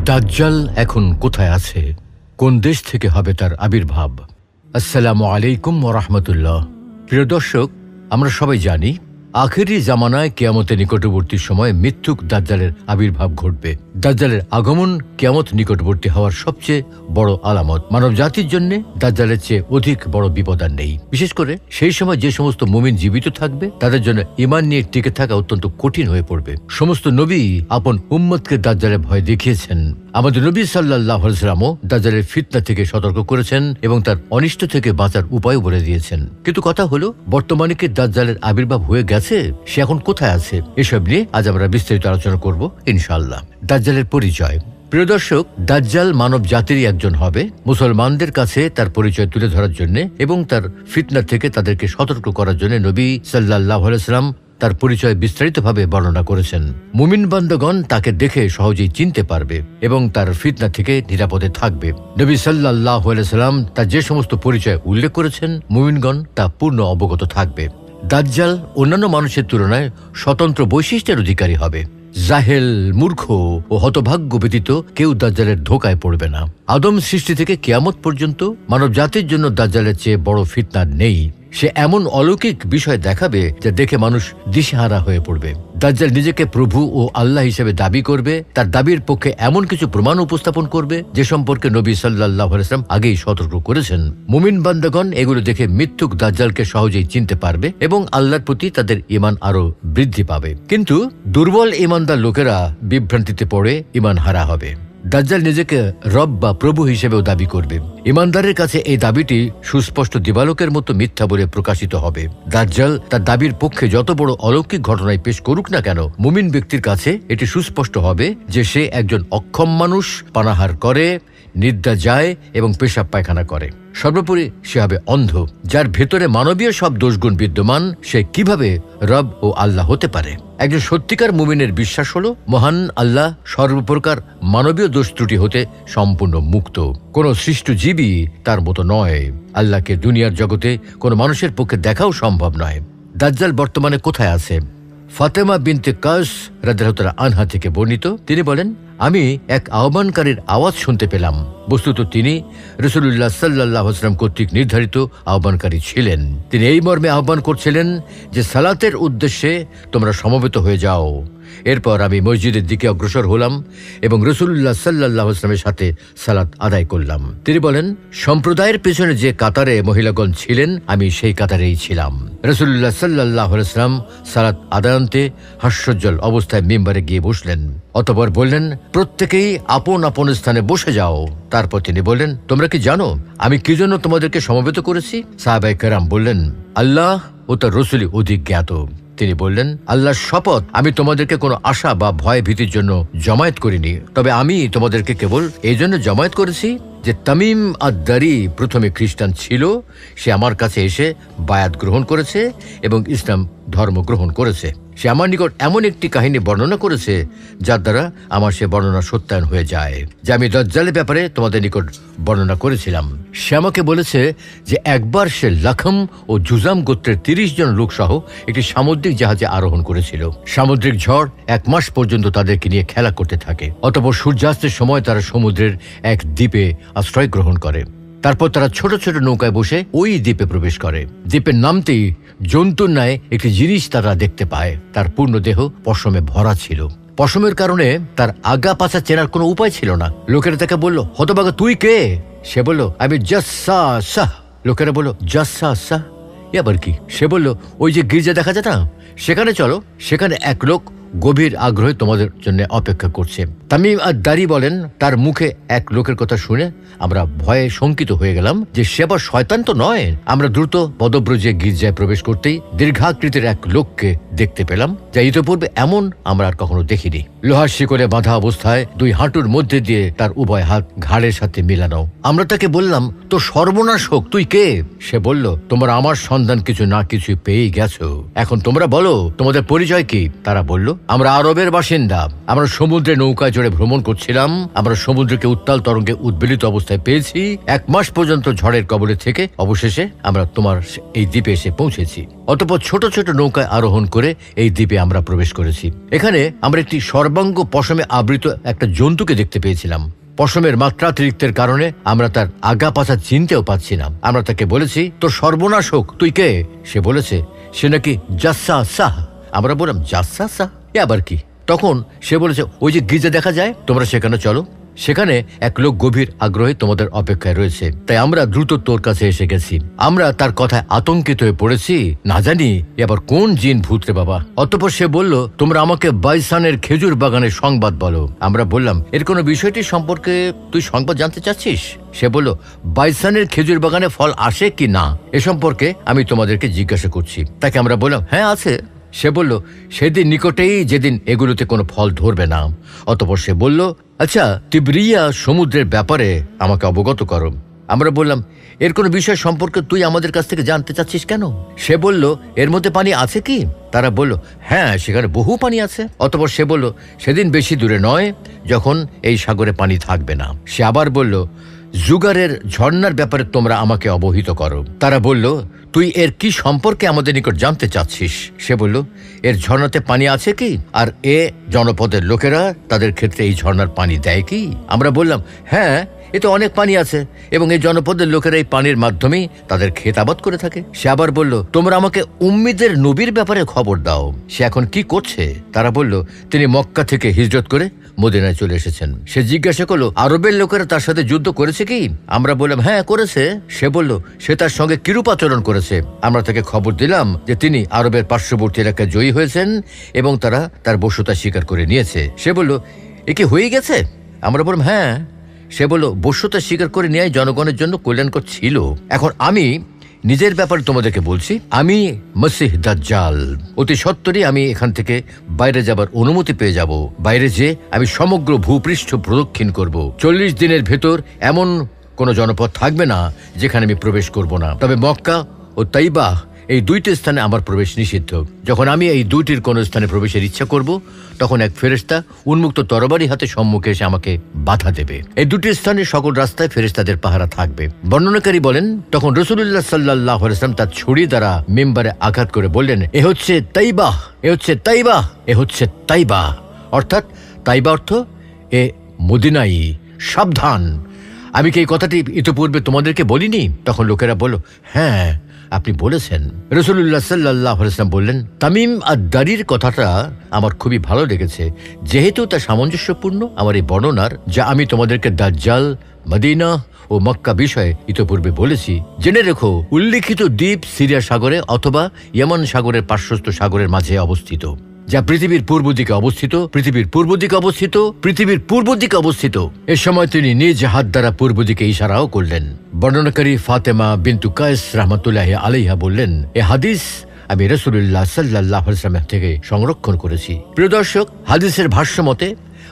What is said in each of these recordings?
দাজ্জাল এখন কোথায় আছে, কোন দেশ থেকে হবে তার আবির্ভাব? আসসালামু আলাইকুম ওয়া রাহমাতুল্লাহ। প্রিয় দর্শক, আমরা সবাই জানি আখেরি জামানায় কিয়ামতের নিকটবর্তী সময়ে মিথ্যুক দাজ্জালের আবির্ভাব ঘটবে। দাজ্জালের আগমন কিয়ামত নিকটবর্তী হওয়ার সবচেয়ে বড় আলামত। মানব জাতির জন্য দাজ্জালের চেয়ে অধিক বড় বিপদ আর নেই। বিশেষ করে সেই সময় যে সমস্ত মুমিন জীবিত থাকবে তাদের জন্য ঈমান নিয়ে টিকে থাকা অত্যন্ত কঠিন হয়ে পড়বে। সমস্ত নবী আপন উম্মতকে দাজ্জালের ভয় দেখিয়েছেন। আমাদের নবী সাল্লাল্লাহু আলাইহি ওয়াসাল্লামও দাজ্জালের ফিতনা থেকে সতর্ক করেছেন এবং তার অনিষ্ট থেকে বাঁচার উপায় বলে দিয়েছেন। কিন্তু কথা হলো, বর্তমানে কি দাজ্জালের আবির্ভাব হয়ে গেছে? সে এখন কোথায় আছে? এসব নিয়ে আজ আমরা বিস্তারিত আলোচনা করব ইনশাআল্লাহ। দাজ্জালের পরিচয়। প্রিয় দর্শক, দাজ্জাল মানব জাতিরই একজন হবে। মুসলমানদের কাছে তার পরিচয় তুলে ধরার জন্য এবং তার ফিতনা থেকে তাদেরকে সতর্ক করার জন্য নবী সাল্লাল্লাহু আলাইহি ওয়াসাল্লাম তার পরিচয় বিস্তারিতভাবে বর্ণনা করেছেন। মুমিন বান্দাগণ তাকে দেখে সহজেই চিনতে পারবে এবং তার ফিতনা থেকে নিরাপদে থাকবে। নবী সাল্লাল্লাহু আলাইহি ওয়াসাল্লাম তার যে সমস্ত পরিচয় উল্লেখ করেছেন, মুমিনগণ তা পূর্ণ অবগত থাকবে। দাজ্জাল অন্যান্য মানুষের তুলনায় স্বতন্ত্র বৈশিষ্ট্যের অধিকারী হবে। জাহেল, মূর্খ ও হতভাগ্য ব্যতীত কেউ দাজ্জালের ধোকায় পড়বে না। আদম সৃষ্টি থেকে কিয়ামত পর্যন্ত মানব জাতির জন্য দাজ্জালের চেয়ে বড় ফিতনা নেই। সে এমন অলৌকিক বিষয় দেখাবে যা দেখে মানুষ দিশেহারা হয়ে পড়বে। দাজ্জাল নিজেকে প্রভু ও আল্লাহ হিসেবে দাবি করবে। তার দাবির পক্ষে এমন কিছু প্রমাণ উপস্থাপন করবে যে সম্পর্কে নবী সাল্লাল্লাহু আলাইহি ওয়াসাল্লাম আগেই সতর্ক করেছেন। মুমিন বান্দাগণ এগুলো দেখে মিথ্যুক দাজ্জালকে সহজেই চিনতে পারবে এবং আল্লাহর প্রতি তাদের ঈমান আরো বৃদ্ধি পাবে। কিন্তু দুর্বল ঈমানদার লোকেরা বিভ্রান্তিতে পড়ে ঈমান হারা হবে। দাজ্জাল নিজেকে রব বা প্রভু হিসেবেও দাবি করবে। ঈমানদারের কাছে এই দাবিটি সুস্পষ্ট দিবালোকের মতো মিথ্যা বলে প্রকাশিত হবে। দাজ্জাল তার দাবির পক্ষে যত বড় অলৌকিক ঘটনায় পেশ করুক না কেন, মুমিন ব্যক্তির কাছে এটি সুস্পষ্ট হবে যে সে একজন অক্ষম মানুষ, পানাহার করে, নিদ্রা যায় এবং পেশাব পায়খানা করে। সর্বোপরি সে হবে অন্ধ, যার ভেতরে মানবীয় সব দোষগুণ বিদ্যমান। সে কিভাবে রব ও আল্লাহ হতে পারে? একজন সত্যিকার মুমিনের বিশ্বাস হলো মহান আল্লাহ সর্বপ্রকার মানবীয় দোষ ত্রুটি হতে সম্পূর্ণ মুক্ত। কোন সৃষ্ট জীবী তার মতো নয়। আল্লাহকে দুনিয়ার জগতে কোনো মানুষের পক্ষে দেখাও সম্ভব নয়। দাজ্জাল বর্তমানে কোথায় আছে? ফাতেমা বিনতে কাস রাদিয়াল্লাহু আনহা থেকে বর্ণিত, তিনি বলেন, আমি এক আহ্বানকারীর আওয়াজ শুনতে পেলাম। বস্তুত তিনি রাসূলুল্লাহ সাল্লাল্লাহু আলাইহি ওয়াসাল্লাম কর্তৃক নির্ধারিত আহ্বানকারী ছিলেন। তিনি এই মর্মে আহ্বান করছিলেন যে সালাতের উদ্দেশ্যে তোমরা সমবেত হয়ে যাও। এরপর আমি মসজিদের দিকে অগ্রসর হলাম এবং রাসূলুল্লাহ সাল্লাল্লাহু আলাইহি ওয়াসাল্লামের সাথে সালাত আদায় করলাম। তিনি বলেন, সম্প্রদায়ের পেছনে যে কাতারে মহিলাগণ ছিলেন, আমি সেই কাতারেই ছিলাম। রাসূলুল্লাহ সাল্লাল্লাহু আলাইহি ওয়াসাল্লাম সালাত আদায়ান্তে হাস্যোজ্জ্বল অবস্থায় মিম্বারে গিয়ে বসলেন। অতঃপর বললেন, প্রত্যেকেই আপন আপন স্থানে বসে যাও। তারপর তিনি বললেন, তোমরা কি জানো আমি কি জন্য তোমাদেরকে সমবেত করেছি? সাহাবায়ে কেরাম বললেন, আল্লাহ ও তার রাসূলই অধিক জ্ঞাত। তিনি বললেন, আল্লাহর শপথ, আমি তোমাদেরকে কোনো আশা বা ভয় ভীতির জন্য জমায়েত করিনি, তবে আমি তোমাদেরকে কেবল এই জন্য জমায়েত করেছি যে তামিম আদ-দারি প্রথমে খ্রিস্টান ছিল। সে আমার কাছে এসে বায়াত গ্রহণ করেছে এবং ইসলাম ধর্ম গ্রহণ করেছে। সে আমার নিকট এমন একটি কাহিনী বর্ণনা করেছে যার দ্বারা আমার সে বর্ণনা সত্যায়ন হয়ে যায়, যা আমি দাজ্জালের ব্যাপারে তোমাদের নিকট বর্ণনা করেছিলাম। সে আমাকে বলেছে যে একবার সে লাখম ও জুজাম গোত্রের 30 জন লোক সহ একটি সামুদ্রিক জাহাজে আরোহণ করেছিল। সামুদ্রিক ঝড় 1 মাস পর্যন্ত তাদেরকে নিয়ে খেলা করতে থাকে। অতঃপর সূর্যাস্তের সময় তারা সমুদ্রের এক দ্বীপে আশ্রয় গ্রহণ করে। তারপর তারা ছোট ছোট নৌকায় বসে ওই দ্বীপে প্রবেশ করে। দ্বীপের নামতেই জন্তুর ন্যায় একটি জিনিস তারা দেখতে পায়। তার পূর্ণ দেহ পশমে ভরা ছিল। পশমের কারণে তার আগা পাছা চেনার কোনো উপায় ছিল না। লোকেরা তাকে বলল, হতভাগা, তুই কে? সে বলল, আমি জাসসাস। লোকেরা বলল, জাসসাস আবার কি? সে বলল, ওই যে গির্জা দেখা যায় না, সেখানে চলো। সেখানে এক লোক গভীর আগ্রহে তোমাদের জন্য অপেক্ষা করছে। তামিম আদ-দারি বলেন, তার মুখে এক লোকের কথা শুনে আমরা ভয়ে শঙ্কিত হয়ে গেলাম যে সে আবার শয়তান তো নয়। আমরা দ্রুত পদব্রজে গির্জায় প্রবেশ করতেই দীর্ঘাকৃতির এক লোককে দেখতে পেলাম, যা ইতোপূর্বে এমন আমরা আর কখনো দেখিনি। লোহার শিকলে বাঁধা অবস্থায় 2 হাঁটুর মধ্যে দিয়ে তার উভয় হাত ঘাড়ের সাথে মিলানো। আমরা তাকে বললাম, তো সর্বনাশ হোক, তুই কে? সে বলল, তোমরা আমার সন্ধান কিছু না কিছু পেয়েই গেছো। এখন তোমরা বলো তোমাদের পরিচয় কি? তারা বলল, আমরা আরবের বাসিন্দা, আমরা সমুদ্রে নৌকায় চড়ে ভ্রমণ করছিলাম, আমরা সমুদ্রকে উত্তাল তরঙ্গে উদ্বেলিত অবস্থায় পেয়েছি। 1 মাস পর্যন্ত ঝড়ের কবলে থেকে অবশেষে আমরা তোমার এই দ্বীপে এসে পৌঁছেছি। অতঃপর ছোট ছোট নৌকায় আরোহণ করে এই দ্বীপে আমরা প্রবেশ করেছি। এখানে আমরা একটি সর্বাঙ্গ পশমে আবৃত একটা জন্তুকে দেখতে পেয়েছিলাম। পশমের মাত্রাতিরিক্তের কারণে আমরা তার আগা পাছা চিনতেও পাচ্ছি না। আমরা তাকে বলেছি, তোর সর্বনাশ হোক, তুই কে? সে বলেছে সে নাকি জাসা সাহ। আমরা বললাম, জাসা সাহ এ আবার কি? তখন সে বলেছে, ওই যে গির্জা দেখা যায়, তোমরা সেখানে চলো, সেখানে এক লোক গভীর আগ্রহে তোমাদের অপেক্ষায় রয়েছে। তাই আমরা দ্রুত তোর কাছে এসে গেছি। আমরা তার কথায় আতঙ্কিত হয়ে পড়েছি, না জানি এবার কোন জিন ভূতরে বাবা। অতঃপর সে বলল, তোমরা আমাকে বাইসানের খেজুর বাগানের সংবাদ বলো। আমরা বললাম, এর কোনো বিষয়টি সম্পর্কে তুই সংবাদ জানতে চাচ্ছিস? সে বলল, বাইসানের খেজুর বাগানে ফল আসে কি না এ সম্পর্কে আমি তোমাদেরকে জিজ্ঞাসা করছি। তাকে আমরা বললাম, হ্যাঁ আছে। সে বলল, সেদিন নিকটেই যেদিন এগুলোতে কোনো ফল ধরবে না। অতঃপর সে বলল, আচ্ছা, তিবরিয়া সমুদ্রের ব্যাপারে আমাকে অবগত করো। আমরা বললাম, এর কোনো বিষয় সম্পর্কে তুই আমাদের কাছ থেকে জানতে চাচ্ছিস কেন? সে বলল, এর মধ্যে পানি আছে কি? তারা বলল, হ্যাঁ, সেখানে বহু পানি আছে। অতঃপর সে বলল, সেদিন বেশি দূরে নয় যখন এই সাগরে পানি থাকবে না। সে আবার বলল, জুগারের ঝর্ণার ব্যাপারে তোমরা আমাকে অবহিত করো। তারা বলল, তুই এর কি সম্পর্কে আমাদের নিকট জানতে চাচ্ছিস? সে বলল, এর ঝর্ণাতে পানি আছে কি? আর এ জনপদের লোকেরা তাদের ক্ষেত্রে এই ঝর্ণার পানি দেয় কি? আমরা বললাম, হ্যাঁ, এতে অনেক পানি আছে এবং এই জনপদের লোকেরা এই পানির মাধ্যমেই তাদের ক্ষেত আবাদ করে থাকে। সে আবার বলল, তোমরা আমাকে উম্মিদের নবীর ব্যাপারে খবর দাও, সে এখন কি করছে? তারা বলল, তিনি মক্কা থেকে হিজরত করে মদিনায় চলে এসেছেন। সে জিজ্ঞাসা করলো, আরবের লোকেরা তার সাথে যুদ্ধ করেছে কি? আমরা বললাম, হ্যাঁ করেছে। সে বলল, সে তার সঙ্গে কিরূপ আচরণ করেছে? আমরা তাকে খবর দিলাম যে তিনি আরবের পার্শ্ববর্তী এলাকায় জয়ী হয়েছেন এবং তারা তার বশ্যতা স্বীকার করে নিয়েছে। সে বলল, এ কি হয়ে গেছে? আমরা বললাম, হ্যাঁ। সে বলল, বশ্যতা স্বীকার করে নেয় জনগণের জন্য কল্যাণকর ছিল। এখন আমি নিজের ব্যাপারে তোমাদেরকে বলছি, আমি মসিহ দাজ্জাল। অতি সত্বরই আমি এখান থেকে বাইরে যাবার অনুমতি পেয়ে যাব। বাইরে যে আমি সমগ্র ভূপৃষ্ঠ প্রদক্ষিণ করব। 40 দিনের ভেতর এমন কোনো জনপদ থাকবে না যেখানে আমি প্রবেশ করব না। তবে মক্কা ও তাইবাহ এই 2টি স্থানে আমার প্রবেশ নিষিদ্ধ। যখন আমি এই 2টির কোনো স্থানে প্রবেশের ইচ্ছা করব, তখন এক ফেরেশতা উন্মুক্ত তরবারি হাতে সম্মুখে এসে আমাকে বাধা দেবে। এই 2টি স্থানে সকল রাস্তায় ফেরেশতাদের পাহারা থাকবে। বর্ণনাকারী বলেন, তখন রাসূলুল্লাহ সাল্লাল্লাহু আলাইহি ওয়াসাল্লাম তার ছুরি দ্বারা মিম্বারে আঘাত করে বললেন, এ হচ্ছে তাইবাহ, এ হচ্ছে তাইবাহ, এ হচ্ছে তাইবাহ। অর্থাৎ তাইবা অর্থ এ মদিনাই, সাবধান। আমি কি এই কথাটি ইতিপূর্বে তোমাদেরকে বলিনি? তখন লোকেরা বলল, হ্যাঁ আপনি বলেছেন। রাসূলুল্লাহ সাল্লাল্লাহু আলাইহি ওয়াসাল্লাম বললেন, তামিম আদ-দারির কথাটা আমার খুবই ভালো লেগেছে, যেহেতু তা সামঞ্জস্যপূর্ণ আমার এই বর্ণনার, যা আমি তোমাদেরকে দাজ্জাল, মদিনা ও মক্কা বিষয়ে ইতিপূর্বে বলেছি। জেনে রেখো, উল্লিখিত দ্বীপ সিরিয়া সাগরে অথবা ইয়েমেন সাগরের পার্শ্বস্থ সাগরের মাঝে অবস্থিত, যা পৃথিবীর পূর্ব দিকে অবস্থিত, পৃথিবীর পূর্ব দিকে অবস্থিত, পৃথিবীর পূর্ব দিকে অবস্থিত। এ সময় তিনি নিজ হাত দ্বারা পূর্ব দিকে ইশারাও করলেন। বর্ণনাকারী ফাতেমা বিনতু কায়েস রাহমাতুল্লাহি আলাইহা বললেন, এ হাদিস আমি রাসূলুল্লাহ সাল্লাল্লাহু আলাইহি ওয়াসাল্লাম থেকে সংরক্ষণ করেছি। প্রিয় দর্শক, হাদিসের ভাষ্য মতে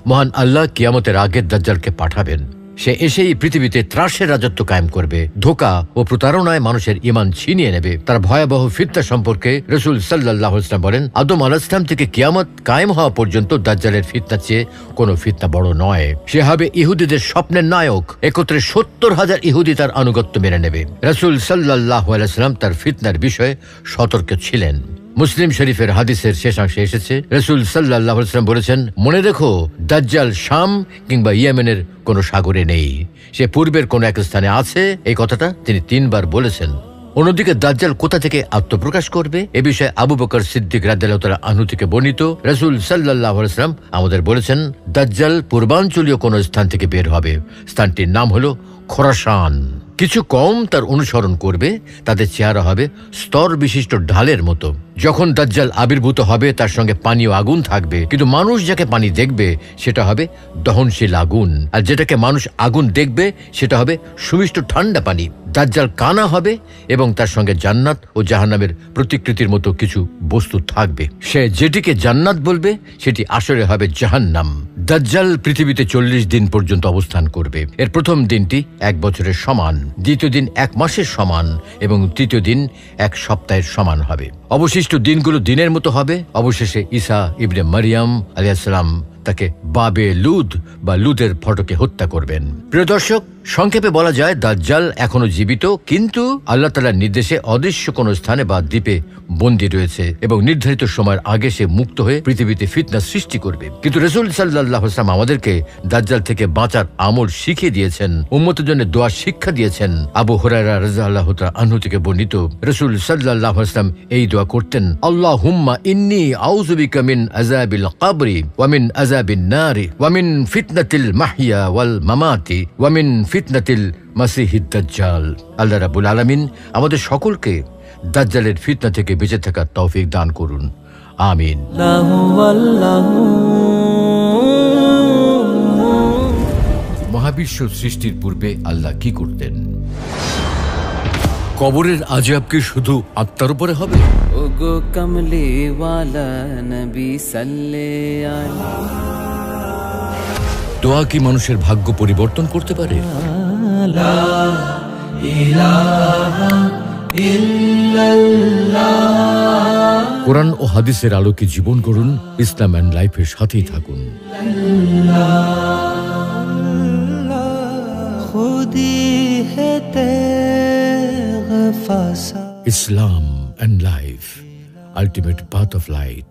মহান আল্লাহ কিয়ামতের আগে দাজ্জালকে পাঠাবেন। সে এসেই পৃথিবীতে ত্রাসের রাজত্ব কায়েম করবে, ধোঁকা ও প্রতারণায় মানুষের ঈমান ছিনিয়ে নেবে। তার ভয়াবহ ফিতনা সম্পর্কে রাসূল সাল্লাল্লাহু আলাইহি ওয়াসাল্লাম বলেন, আদম আলাইহিস সালাম থেকে কিয়ামত কায়েম হওয়া পর্যন্ত দাজ্জালের ফিতনার চেয়ে কোনো ফিতনা বড় নয়। সে হবে ইহুদিদের স্বপ্নের নায়ক। একত্রে 70,000 ইহুদি তার আনুগত্য মেনে নেবে। রাসূল সাল্লাল্লাহু আলাইহি ওয়াসাল্লাম তার ফিতনার বিষয়ে সতর্ক ছিলেন। মুসলিম শরীফের হাদিসের শেষাংশে এসেছে, রাসূল সাল্লাল্লাহু আলাইহি ওয়াসাল্লাম বলেছেন, মনে রেখো, দাজ্জাল শাম কিংবা ইয়েমেনের কোনো সাগরে নেই, সে পূর্বের কোনো এক স্থানে আছে। এই কথাটা তিনি 3 বার বলেছেন। অন্যদিকে দাজ্জাল কোথা থেকে আত্মপ্রকাশ করবে এ বিষয়ে আবু বকর সিদ্দিক রাদিয়াল্লাহু তাআলা আনহু থেকে বর্ণিত, রাসূল সাল্লাল্লাহু আলাইহি ওয়াসাল্লাম আমাদের বলেছেন, দাজ্জাল পূর্বাঞ্চলীয় কোনো স্থান থেকে বের হবে। স্থানটির নাম হলো খোরাসান। কিছু কম তার অনুসরণ করবে, তাদের চেহারা হবে স্তর বিশিষ্ট ঢালের মতো। যখন দাজ্জাল আবির্ভূত হবে তার সঙ্গে পানি ও আগুন থাকবে, কিন্তু মানুষ যাকে পানি দেখবে সেটা হবে দহনশীল আগুন, আর যেটাকে মানুষ আগুন দেখবে সেটা হবে সুমিষ্ট ঠান্ডা পানি। দাজ্জাল কানা হবে এবং তার সঙ্গে জান্নাত ও জাহান্নামের প্রতিকৃতির মতো কিছু বস্তু থাকবে। সে যেটিকে জান্নাত বলবে সেটি আসলে হবে জাহান্নাম। দাজ্জাল পৃথিবীতে 40 দিন পর্যন্ত অবস্থান করবে। এর প্রথম দিনটি 1 বছরের সমান। দ্বিতীয় দিন 1 মাসের সমান এবং তৃতীয় দিন 1 সপ্তাহের সমান হবে। অবশিষ্ট দিনগুলো দিনের মতো হবে। অবশেষে ঈসা ইবনে মারিয়াম আলাইহিস সালাম তাকে বাবে লুদ বা লুদের ফটকে হত্যা করবেন। প্রিয় দর্শক, সংক্ষেপে বলা যায় দাজ্জাল এখনো জীবিত, কিন্তু আল্লাহ তাআলার নির্দেশে অদৃশ্য কোন স্থানে বা দ্বীপে বন্দী রয়েছে এবং নির্ধারিত সময়ের আগে সে মুক্ত হয়ে পৃথিবীতে ফিতনা সৃষ্টি করবে। কিন্তু রাসূল সাল্লাল্লাহু আলাইহি ওয়াসাল্লাম আমাদেরকে দাজ্জাল থেকে বাঁচার আমল শিখিয়ে দিয়েছেন, উম্মতের জন্য দোয়া শিক্ষা দিয়েছেন। আবু হুরায়রা রাদিয়াল্লাহু তাআলা আনহু থেকে বর্ণিত, রাসূল সাল্লাল্লাহু আলাইহি ওয়াসাল্লাম এই দোয়া করতেন, আল্লাহুম্মা ইন্নী আউযু বিকা মিন আযাবিল কবরি ওয়া মিন আযাবিন নারি ওয়া মিন ফিতনাতিল মাহইয়া ওয়াল মামাতি ওয়া মিন ফিতনাতিল মাসিহিদ দাজ্জাল। আল্লাহ রাব্বুল আলামিন আমাদের সকলকে দাজ্জালের ফিতনা থেকে বেঁচে থাকার তৌফিক দান করুন, আমিন। মহাবিশ্ব সৃষ্টির পূর্বে আল্লাহ কি করতেন? কবরের আযাব কি শুধু আত্মার উপরে হবে? ওগো কমলি ওয়ালা নবী সাল্লাল্লাহু আলাইহি। দোয়া কি মানুষের ভাগ্য পরিবর্তন করতে পারে? লা ইলাহা ইল্লাল্লাহ। কোরআন ও হাদিসের আলোকে জীবন গড়ুন, ইসলাম এন্ড লাইফের সাথেই থাকুন। Islam and life, ultimate path of light.